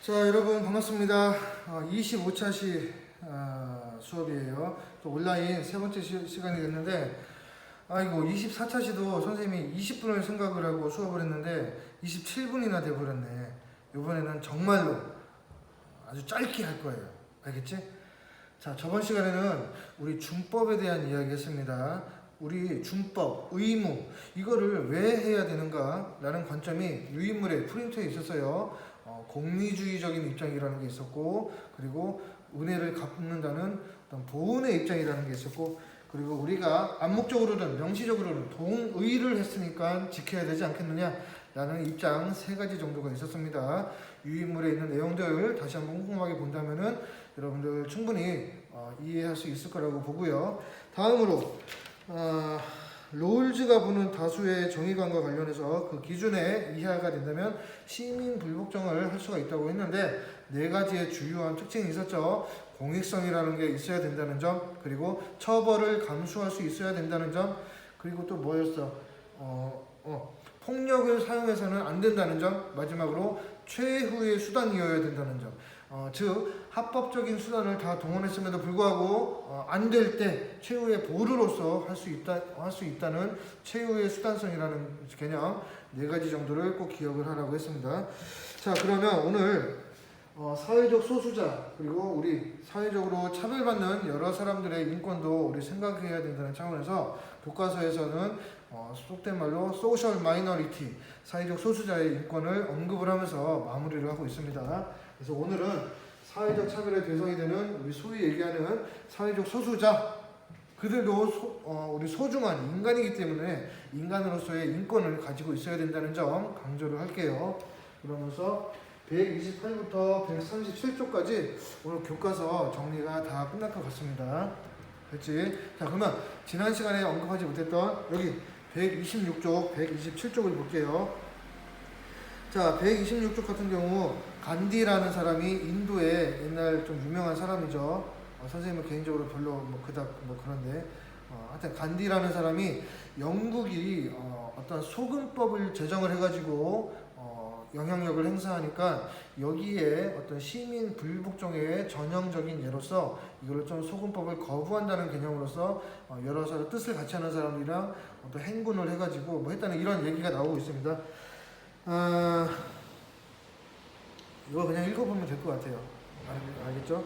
자, 여러분 반갑습니다. 25차시 수업이에요. 또 온라인 세 번째 시간이 됐는데, 아이고 24차시도 선생님이 20분을 생각을 하고 수업을 했는데 27분이나 돼버렸네. 이번에는 정말로 아주 짧게 할 거예요. 알겠지? 자, 저번 시간에는 우리 준법에 대한 이야기 했습니다. 우리 준법, 의무, 이거를 왜 해야 되는가 라는 관점이 유인물에 프린트에 있었어요. 공리주의적인 입장이라는 게 있었고, 그리고 은혜를 갚는다는 어떤 보은의 입장이라는 게 있었고, 그리고 우리가 암묵적으로든 명시적으로는 동의를 했으니까 지켜야 되지 않겠느냐 라는 입장 세 가지 정도가 있었습니다. 유인물에 있는 내용들 다시 한번 꼼꼼하게 본다면은 여러분들 충분히 이해할 수 있을 거라고 보고요. 다음으로 롤즈가 보는 다수의 정의관과 관련해서 그 기준에 이하가 된다면 시민 불복종을 할 수가 있다고 했는데 네 가지의 주요한 특징이 있었죠. 공익성이라는 게 있어야 된다는 점, 그리고 처벌을 감수할 수 있어야 된다는 점, 그리고 또 뭐였어? 폭력을 사용해서는 안 된다는 점, 마지막으로 최후의 수단이어야 된다는 점. 즉 합법적인 수단을 다 동원했음에도 불구하고 안 될 때 최후의 보루로서 할 수 있다는 최후의 수단성이라는 개념 네 가지 정도를 꼭 기억을 하라고 했습니다. 자, 그러면 오늘 사회적 소수자, 그리고 우리 사회적으로 차별받는 여러 사람들의 인권도 우리 생각해야 된다는 차원에서 교과서에서는 속된 말로 소셜 마이너리티, 사회적 소수자의 인권을 언급을 하면서 마무리를 하고 있습니다. 그래서 오늘은 사회적 차별의 대상이 되는 우리 소위 얘기하는 사회적 소수자, 그들도 우리 소중한 인간이기 때문에 인간으로서의 인권을 가지고 있어야 된다는 점 강조를 할게요. 그러면서 128부터 137쪽까지 오늘 교과서 정리가 다 끝날 것 같습니다. 됐지? 자, 그러면 지난 시간에 언급하지 못했던 여기 126쪽, 127쪽을 볼게요. 자, 126쪽 같은 경우 간디라는 사람이 인도의 옛날 좀 유명한 사람이죠. 선생님은 개인적으로 별로 그닥 그런데 하여튼 간디라는 사람이 영국이 어떤 소금법을 제정을 해가지고 영향력을 행사하니까 여기에 어떤 시민 불복종의 전형적인 예로서 이걸 좀 소금법을 거부한다는 개념으로서 여러 사람 뜻을 같이 하는 사람들이랑 어떤 행군을 해가지고 뭐 했다는 이런 얘기가 나오고 있습니다. 이거 그냥 읽어보면 될 것 같아요. 알겠죠?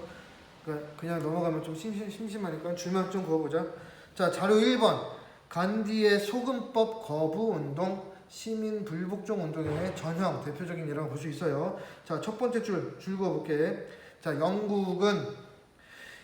그냥 넘어가면 좀 심심하니까 줄만 좀 그어보자. 자, 자료 1번. 간디의 소금법 거부 운동, 시민 불복종 운동의 전형, 대표적인 예라고 볼 수 있어요. 자, 첫 번째 줄 그어볼게. 자, 영국은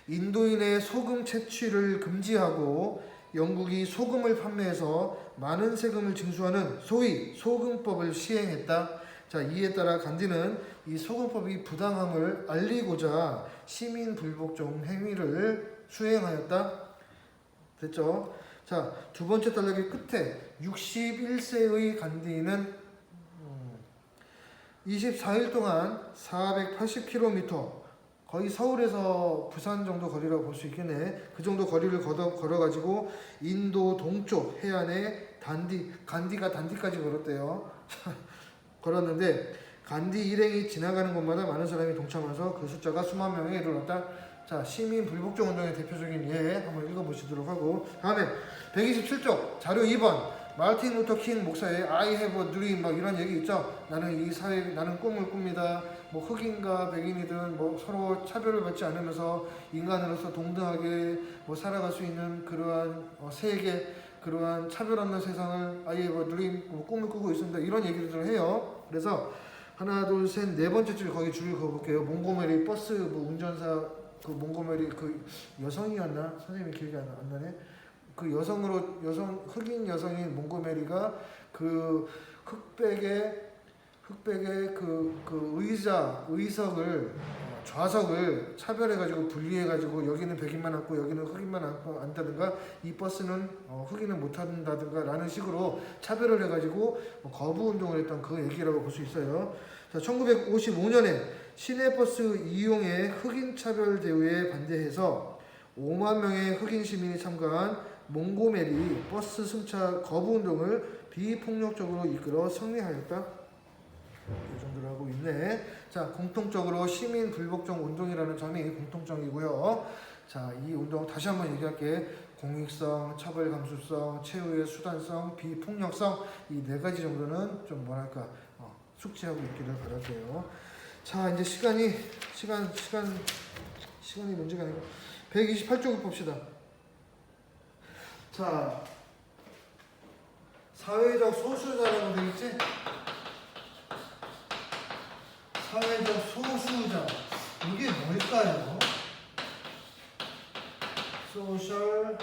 인도인의 소금 채취를 금지하고 영국이 소금을 판매해서 많은 세금을 징수하는 소위 소금법을 시행했다. 자, 이에 따라 간디는 이 소금법이 부당함을 알리고자 시민 불복종 행위를 수행하였다. 됐죠? 자, 두 번째 단락의 끝에 61세의 간디는 24일 동안 480km, 거의 서울에서 부산 정도 거리라고 볼 수 있겠네. 그 정도 거리를 걸어가지고 인도 동쪽 해안에 간디가 단디까지 걸었대요. 걸었는데 간디 일행이 지나가는 곳마다 많은 사람이 동참해서 그 숫자가 수만 명에 이르렀다. 자, 시민 불복종 운동의 대표적인 예 한번 읽어보시도록 하고, 다음에 127쪽 자료 2번 마르틴 루터 킹 목사의 I have a dream 막 이런 얘기 있죠. 나는 이 사회, 나는 꿈을 꿉니다. 뭐 흑인과 백인이든 뭐 서로 차별을 받지 않으면서 인간으로서 동등하게 뭐 살아갈 수 있는 그러한 세계, 그러한 차별 없는 세상을 I have a dream 뭐 꿈을 꾸고 있습니다. 이런 얘기들을 해요. 그래서 하나 둘 셋 네 번째 줄 거기 줄을 그어볼게요. 몽고메리 버스 뭐 운전사, 그 몽고메리 그 여성이었나? 선생님이 기억이 안 나네. 그 흑인 여성인 몽고메리가 그 흑백의 그 의석을 좌석을 차별해가지고 분리해가지고 여기는 백인만 앉고 여기는 흑인만 앉다든가 이 버스는 흑인은 못 탄다든가 라는 식으로 차별을 해가지고 거부 운동을 했던 그 얘기라고 볼 수 있어요. 자, 1955년에 시내버스 이용의 흑인 차별 대우에 반대해서 5만 명의 흑인 시민이 참가한 몽고메리 버스 승차 거부 운동을 비폭력적으로 이끌어 승리하였다. 이 정도로 하고 있네. 자, 공통적으로 시민 불복종 운동이라는 점이 공통점이고요. 자, 이 운동 다시 한번 얘기할게. 공익성, 처벌 감수성, 최후의 수단성, 비폭력성, 이 네 가지 정도는 좀 뭐랄까 숙지하고 있기를 바랄게요. 자, 이제 시간이 문제가 아니고 128쪽을 봅시다. 자, 사회적 소수자라고 되어 있지? 사회적 소수자, 이게 뭘까요? 소셜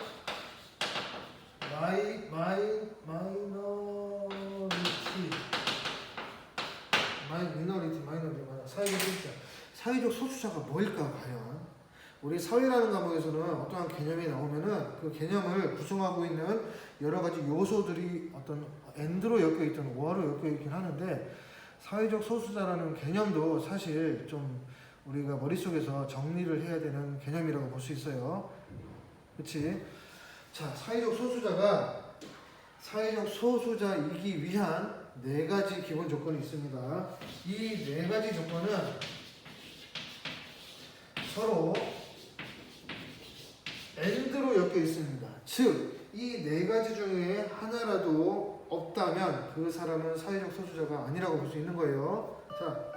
마이너리티 사회적 소수자가 뭘까 과연? 우리 사회라는 과목에서는 어떠한 개념이 나오면은 그 개념을 구성하고 있는 여러 가지 요소들이 어떤 and로 엮여 있든 or로 엮여 있긴 하는데, 사회적 소수자라는 개념도 사실 좀 우리가 머릿속에서 정리를 해야 되는 개념이라고 볼 수 있어요. 그치? 자, 사회적 소수자이기 위한 네 가지 기본 조건이 있습니다. 이 네 가지 조건은 서로 and로 엮여 있습니다. 즉, 이 네 가지 중에 하나라도 없다면 그 사람은 사회적 소수자가 아니라고 볼 수 있는 거예요. 자,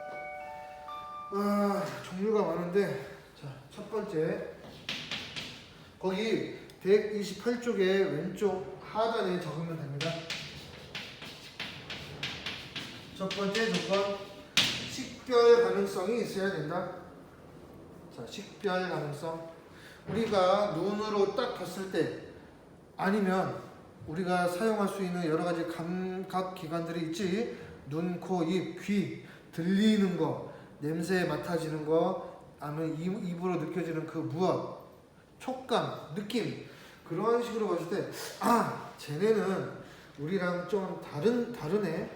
종류가 많은데, 자, 첫 번째, 거기 128쪽에 왼쪽 하단에 적으면 됩니다. 첫 번째 조건, 식별 가능성이 있어야 된다. 자, 식별 가능성. 우리가 눈으로 딱 봤을 때, 아니면 우리가 사용할 수 있는 여러 가지 감각 기관들이 있지. 눈, 코, 입, 귀, 들리는 거, 냄새 맡아지는 거, 아니면 입으로 느껴지는 그 무엇, 촉감, 느낌, 그런 식으로 봤을 때, 쟤네는 우리랑 좀 다르네.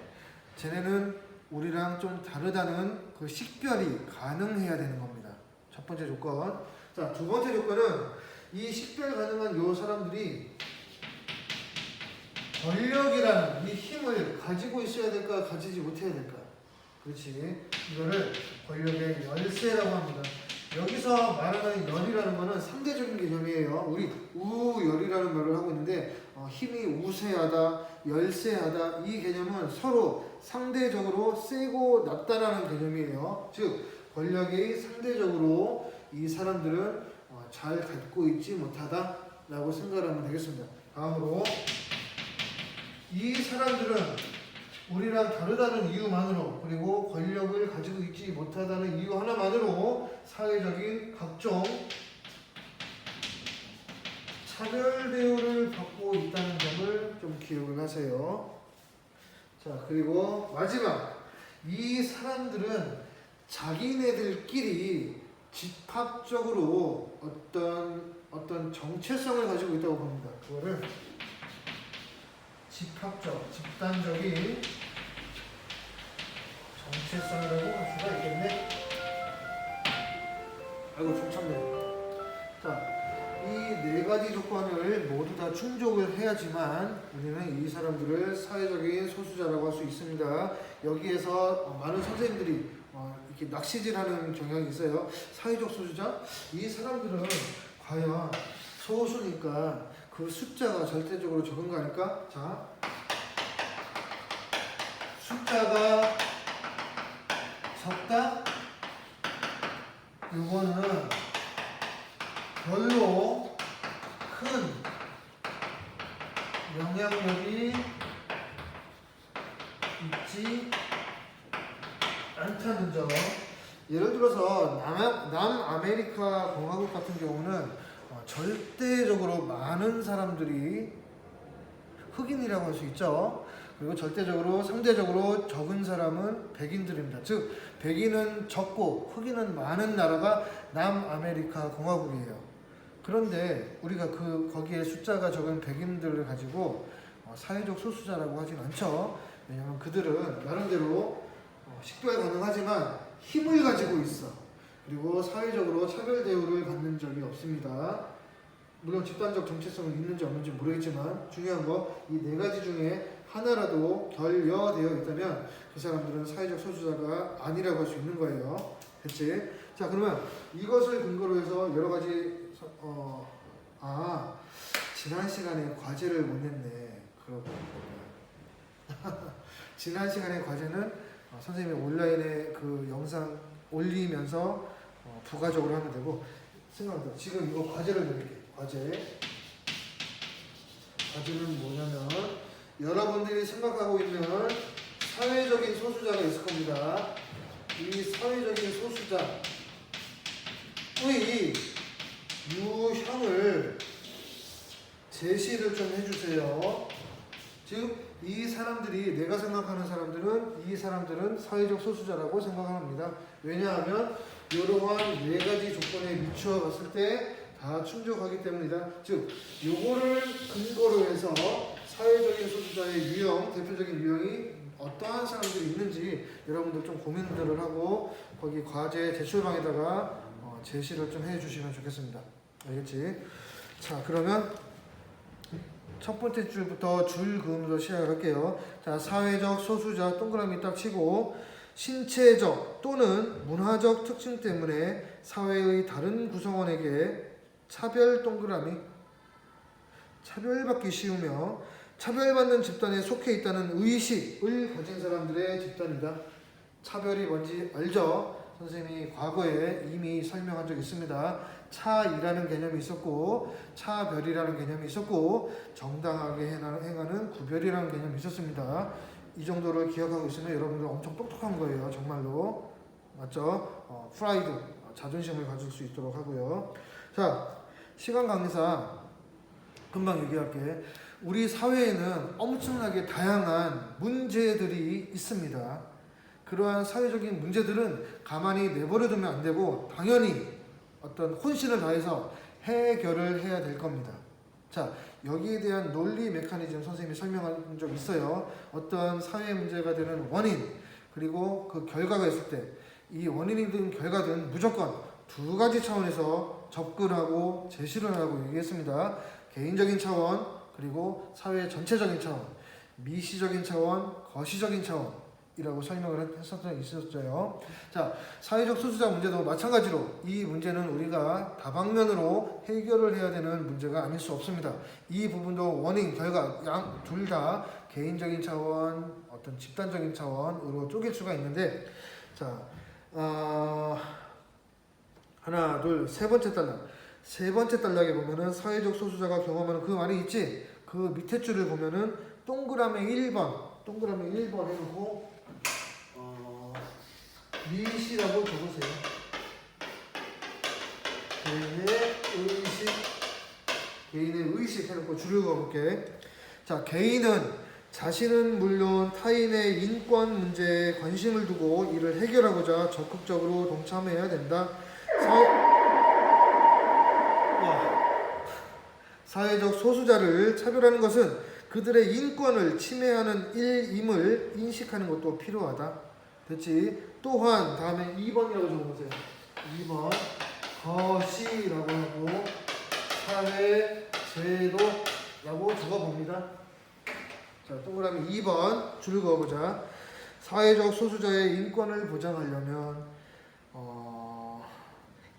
쟤네는 우리랑 좀 다르다는 그 식별이 가능해야 되는 겁니다. 첫 번째 조건. 자, 두 번째 조건은 이 식별 가능한 요 사람들이 권력이라는 이 힘을 가지고 있어야 될까, 가지지 못해야 될까? 그렇지. 이거를 권력의 열세라고 합니다. 여기서 말하는 열이라는 거는 상대적인 개념이에요. 우리 우열이라는 말을 하고 있는데, 힘이 우세하다, 열세하다, 이 개념은 서로 상대적으로 세고 낮다라는 개념이에요. 즉, 권력이 상대적으로 이 사람들은 잘 갖고 있지 못하다라고 생각하면 되겠습니다. 다음으로, 이 사람들은 우리랑 다르다는 이유만으로, 그리고 권력을 가지고 있지 못하다는 이유 하나만으로 사회적인 각종 차별 대우를 받고 있다는 점을 좀 기억을 하세요. 자, 그리고 마지막, 이 사람들은 자기네들끼리 집합적으로 어떤 정체성을 가지고 있다고 봅니다. 그거를 집단적인 정체성이라고 할 수가 있겠네. 아이고, 좀 참네. 자, 이 네 가지 조건을 모두 다 충족을 해야지만 우리는 이 사람들을 사회적인 소수자라고 할 수 있습니다. 여기에서 많은 선생님들이 이렇게 낚시질하는 경향이 있어요. 사회적 소수자? 이 사람들은 과연 소수니까 그 숫자가 절대적으로 적은 거 아닐까? 자, 숫자가 적다? 이거는 별로 큰 영향력이 있지 않다는 점. 예를 들어서 남아메리카 공화국 같은 경우는 절대적으로 많은 사람들이 흑인이라고 할 수 있죠. 그리고 상대적으로 적은 사람은 백인들입니다. 즉, 백인은 적고 흑인은 많은 나라가 남아메리카 공화국이에요. 그런데 우리가 거기에 숫자가 적은 백인들을 가지고 사회적 소수자라고 하진 않죠. 왜냐하면 그들은 나름대로 식별 가능하지만 힘을 가지고 있어. 그리고 사회적으로 차별 대우를 받는 적이 없습니다. 물론 집단적 정체성이 있는지 없는지 모르겠지만 중요한 거, 이 네 가지 중에 하나라도 결여되어 있다면 그 사람들은 사회적 소수자가 아니라고 할 수 있는 거예요. 됐지? 자, 그러면 이것을 근거로 해서 여러 가지 지난 시간에 과제를 못 냈네. 그러고 지난 시간에 과제는 선생님이 온라인에 그 영상 올리면서 부가적으로 하면 되고, 생각합니다. 지금 이거 과제를 드릴게요. 과제는 뭐냐면 여러분들이 생각하고 있는 사회적인 소수자가 있을 겁니다. 이 사회적인 소수자의 유형을 제시를 좀 해주세요. 즉 이 사람들이, 내가 생각하는 사람들은, 이 사람들은 사회적 소수자라고 생각합니다. 왜냐하면 이러한 네 가지 조건에 미추어 봤을 때 다 충족하기 때문이다. 즉 요거를 근거로 해서 사회적인 소수자의 유형, 대표적인 유형이 어떠한 사람들이 있는지 여러분들 좀 고민들을 하고 거기 과제 제출방에다가 제시를 좀 해주시면 좋겠습니다. 알겠지? 자, 그러면 첫 번째 줄부터 줄 그음으로 시작을 할게요. 자, 사회적 소수자 동그라미 딱 치고, 신체적 또는 문화적 특징 때문에 사회의 다른 구성원에게 차별 동그라미, 차별받기 쉬우며 차별받는 집단에 속해 있다는 의식을 가진 사람들의 집단이다. 차별이 뭔지 알죠? 선생님이 과거에 이미 설명한 적이 있습니다. 차이라는 개념이 있었고, 차별이라는 개념이 있었고, 정당하게 행하는 구별이라는 개념이 있었습니다. 이 정도를 기억하고 있으면 여러분들 엄청 똑똑한 거예요. 정말로. 맞죠? 프라이드, 자존심을 가질 수 있도록 하고요. 자, 시간 관계상 금방 얘기할게. 우리 사회에는 엄청나게 다양한 문제들이 있습니다. 그러한 사회적인 문제들은 가만히 내버려두면 안 되고 당연히 어떤 혼신을 다해서 해결을 해야 될 겁니다. 자, 여기에 대한 논리 메커니즘 선생님이 설명한 적 있어요. 어떤 사회 문제가 되는 원인, 그리고 그 결과가 있을 때 이 원인이든 결과든 무조건 두 가지 차원에서 접근하고 제시를 하고 얘기했습니다. 개인적인 차원, 그리고 사회 전체적인 차원, 미시적인 차원, 거시적인 차원이라고 설명을 했었던 적이 있었어요. 자, 사회적 소수자 문제도 마찬가지로 이 문제는 우리가 다방면으로 해결을 해야 되는 문제가 아닐 수 없습니다. 이 부분도 원인, 결과 양 둘 다 개인적인 차원, 어떤 집단적인 차원으로 쪼갤 수가 있는데, 자, 하나, 둘, 세 번째 단락. 세 번째 단락에 보면은 사회적 소수자가 경험하는 그 말이 있지? 그 밑에 줄을 보면은 동그라미 1번 해놓고 미시라고 적으세요. 개인의 의식 해놓고 줄을 그어볼게. 자, 개인은 자신은 물론 타인의 인권 문제에 관심을 두고 이를 해결하고자 적극적으로 동참해야 된다. 사회적 소수자를 차별하는 것은 그들의 인권을 침해하는 일임을 인식하는 것도 필요하다. 됐지? 또한 다음에 2번이라고 적어보세요. 2번 거시라고 하고 사회 제도라고 적어봅니다. 자, 동그라미 2번 줄 그어보자. 사회적 소수자의 인권을 보장하려면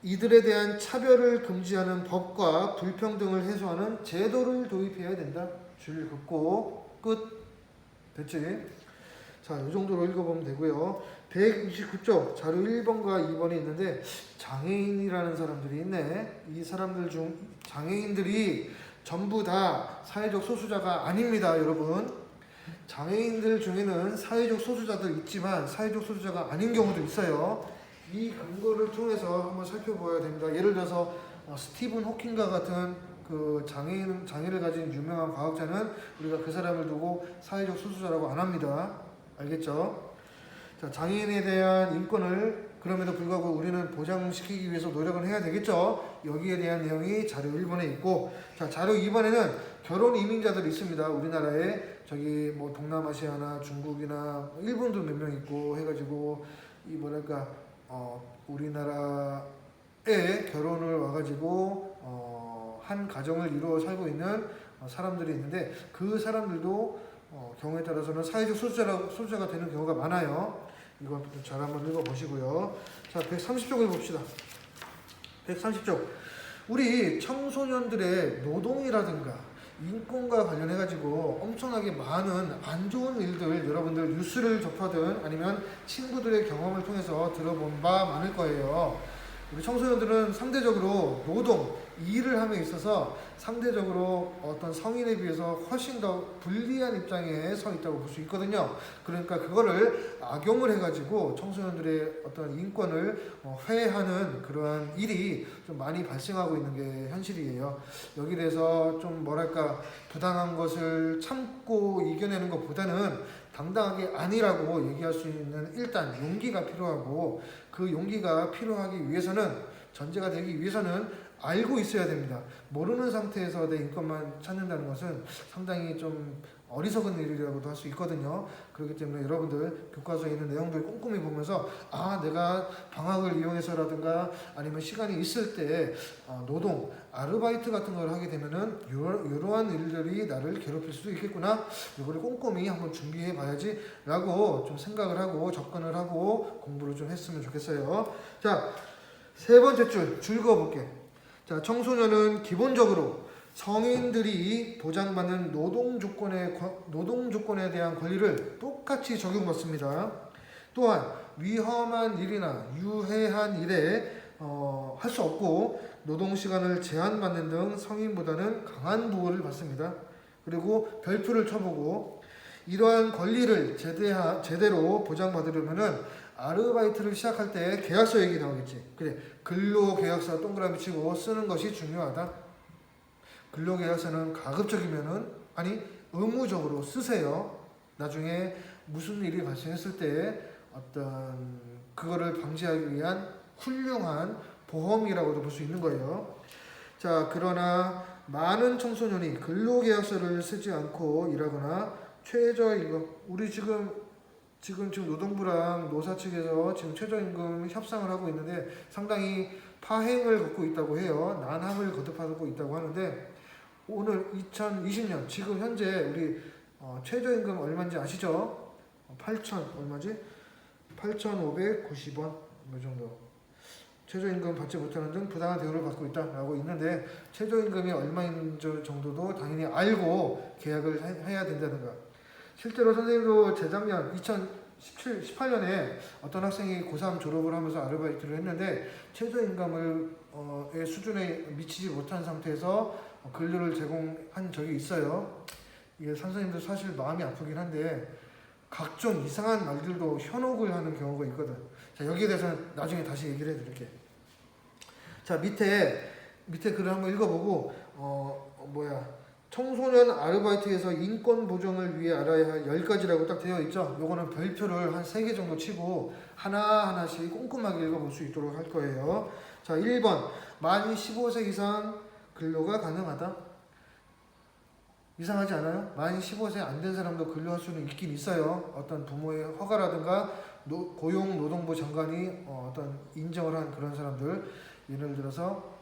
이들에 대한 차별을 금지하는 법과 불평등을 해소하는 제도를 도입해야 된다. 줄 긋고 끝. 됐지? 자, 이 정도로 읽어보면 되고요. 129쪽 자료 1번과 2번이 있는데 장애인이라는 사람들이 있네. 이 사람들 중 장애인들이 전부 다 사회적 소수자가 아닙니다, 여러분. 장애인들 중에는 사회적 소수자들 있지만 사회적 소수자가 아닌 경우도 있어요. 이 근거를 통해서 한번 살펴봐야 됩니다. 예를 들어서 스티븐 호킹과 같은 그 장애를 가진 유명한 과학자는 우리가 그 사람을 두고 사회적 소수자라고 안 합니다. 알겠죠? 자, 장애인에 대한 인권을 그럼에도 불구하고 우리는 보장시키기 위해서 노력을 해야 되겠죠? 여기에 대한 내용이 자료 1번에 있고, 자, 자료 2번에는 결혼 이민자들이 있습니다. 우리나라에 저기 뭐 동남아시아나 중국이나 일본도 몇 명 있고 해가지고 이 뭐랄까 우리나라에 결혼을 와가지고 한 가정을 이루어 살고 있는 사람들이 있는데 그 사람들도 경우에 따라서는 사회적 소수자가 되는 경우가 많아요. 이거 잘 한번 읽어보시고요. 자, 130쪽을 봅시다. 130쪽. 우리 청소년들의 노동이라든가 인권과 관련해가지고 엄청나게 많은 안 좋은 일들 여러분들 뉴스를 접하든 아니면 친구들의 경험을 통해서 들어본 바 많을 거예요. 우리 청소년들은 상대적으로 노동, 일을 함에 있어서 상대적으로 어떤 성인에 비해서 훨씬 더 불리한 입장에 서 있다고 볼 수 있거든요. 그러니까 그거를 악용을 해가지고 청소년들의 어떤 인권을 회하는 그러한 일이 좀 많이 발생하고 있는 게 현실이에요. 여기에 대해서 좀 뭐랄까 부당한 것을 참고 이겨내는 것보다는 당당하게 아니라고 얘기할 수 있는 일단 용기가 필요하고, 그 용기가 필요하기 위해서는, 전제가 되기 위해서는 알고 있어야 됩니다. 모르는 상태에서 내 인권만 찾는다는 것은 상당히 좀 어리석은 일이라고도 할 수 있거든요. 그렇기 때문에 여러분들 교과서에 있는 내용들 꼼꼼히 보면서 내가 방학을 이용해서라든가 아니면 시간이 있을 때 노동, 아르바이트 같은 걸 하게 되면은 이러한 일들이 나를 괴롭힐 수도 있겠구나, 이거를 꼼꼼히 한번 준비해 봐야지 라고 좀 생각을 하고 접근을 하고 공부를 좀 했으면 좋겠어요. 자, 세 번째 줄 그어볼게. 자, 청소년은 기본적으로 성인들이 보장받는 노동 조건에 대한 권리를 똑같이 적용받습니다. 또한 위험한 일이나 유해한 일에 할 수 없고 노동 시간을 제한받는 등 성인보다는 강한 보호를 받습니다. 그리고 별표를 쳐보고, 이러한 권리를 제대로 보장받으려면은 아르바이트를 시작할 때 계약서 얘기 나오겠지. 그래, 근로계약서 동그라미 치고 쓰는 것이 중요하다. 근로계약서는 가급적이면은 의무적으로 쓰세요. 나중에 무슨 일이 발생했을 때 어떤 그거를 방지하기 위한 훌륭한 보험이라고도 볼 수 있는 거예요. 자, 그러나 많은 청소년이 근로계약서를 쓰지 않고 일하거나 최저임금, 우리 지금 노동부랑 노사 측에서 지금 최저임금 협상을 하고 있는데 상당히 파행을 걷고 있다고 해요. 난항을 거듭하고 있다고 하는데, 오늘 2020년 지금 현재 우리 최저임금 얼마인지 아시죠? 8,590원 이 정도 최저임금 받지 못하는 등 부당한 대우를 받고 있다라고 있는데, 최저임금이 얼마인 정도도 당연히 알고 계약을 해야 된다는 거. 실제로 선생님도 재작년 2018년에 어떤 학생이 고3 졸업을 하면서 아르바이트를 했는데 최저임금의 수준에 미치지 못한 상태에서 근로를 제공한 적이 있어요. 이게 선생님도 사실 마음이 아프긴 한데 각종 이상한 말들도 현혹을 하는 경우가 있거든. 자, 여기에 대해서는 나중에 다시 얘기를 해드릴게. 자, 밑에 글을 한번 읽어보고 청소년 아르바이트에서 인권 보정을 위해 알아야 할 10가지라고 딱 되어 있죠. 요거는 별표를 한 3개 정도 치고 하나하나씩 꼼꼼하게 읽어볼 수 있도록 할 거예요. 자, 1번. 만 15세 이상 근로가 가능하다. 이상하지 않아요? 만 15세 안 된 사람도 근로할 수는 있긴 있어요. 어떤 부모의 허가라든가 고용노동부 장관이 어떤 인정을 한 그런 사람들, 예를 들어서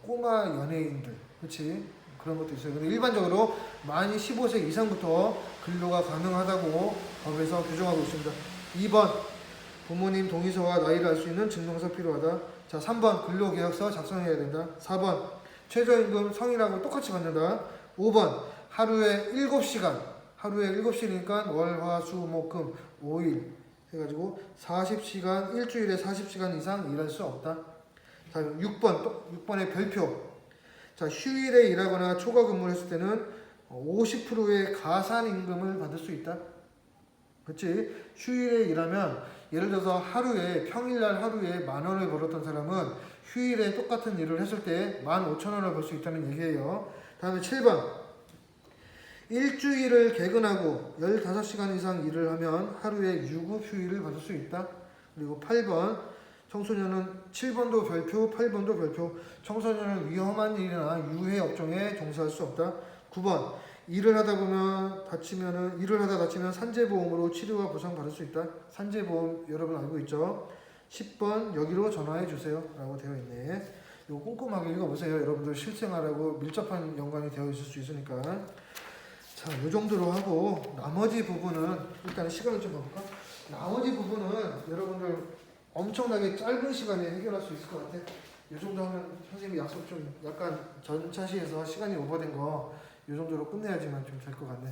꼬마 연예인들, 그렇지? 그런 것도 있어요. 근데 일반적으로 만 15세 이상부터 근로가 가능하다고 법에서 규정하고 있습니다. 2번. 부모님 동의서와 나이를 알 수 있는 증명서 필요하다. 자, 3번. 근로계약서 작성해야 된다. 4번. 최저임금 성인하고 똑같이 받는다. 5번. 하루에 7시간. 하루에 7시니까 월, 화, 수, 목, 금 5일 해가지고 40시간, 일주일에 40시간 이상 일할 수 없다. 자, 6번의 별표. 자, 휴일에 일하거나 초과 근무를 했을 때는 50%의 가산임금을 받을 수 있다. 그렇지? 휴일에 일하면 예를 들어서 평일날 하루에 10,000원을 벌었던 사람은 휴일에 똑같은 일을 했을 때 15,000원을 벌 수 있다는 얘기예요. 다음에 7번. 일주일을 개근하고 15시간 이상 일을 하면 하루에 유급 휴일을 받을 수 있다. 그리고 8번. 청소년은 7번도 별표, 8번도 별표. 청소년은 위험한 일이나 유해 업종에 종사할 수 없다. 9번. 일을 하다 다치면 산재보험으로 치료와 보상 받을 수 있다. 산재보험 여러분 알고 있죠? 10번. 여기로 전화해 주세요 라고 되어 있네. 이거 꼼꼼하게 읽어보세요. 여러분들 실생활하고 밀접한 연관이 되어 있을 수 있으니까. 자, 이 정도로 하고 나머지 부분은 일단 시간을 좀 봐볼까? 나머지 부분은 여러분들 엄청나게 짧은 시간에 해결할 수 있을 것 같아. 이 정도 하면 선생님이 약속 좀 약간 전차시에서 시간이 오버된 거 이 정도로 끝내야지만 좀 될 것 같네.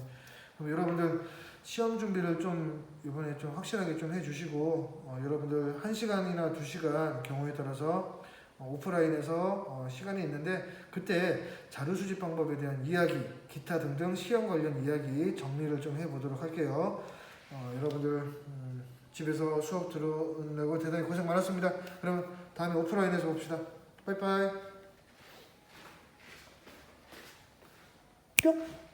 그럼 여러분들 시험 준비를 좀 이번에 좀 확실하게 좀 해주시고 여러분들 1시간이나 2시간 경우에 따라서 오프라인에서 시간이 있는데 그때 자료 수집 방법에 대한 이야기, 기타 등등 시험 관련 이야기 정리를 좀 해보도록 할게요. 여러분들 집에서 수업 들으려고 대단히 고생 많았습니다. 그럼 다음에 오프라인에서 봅시다. 빠이빠이. 뿅.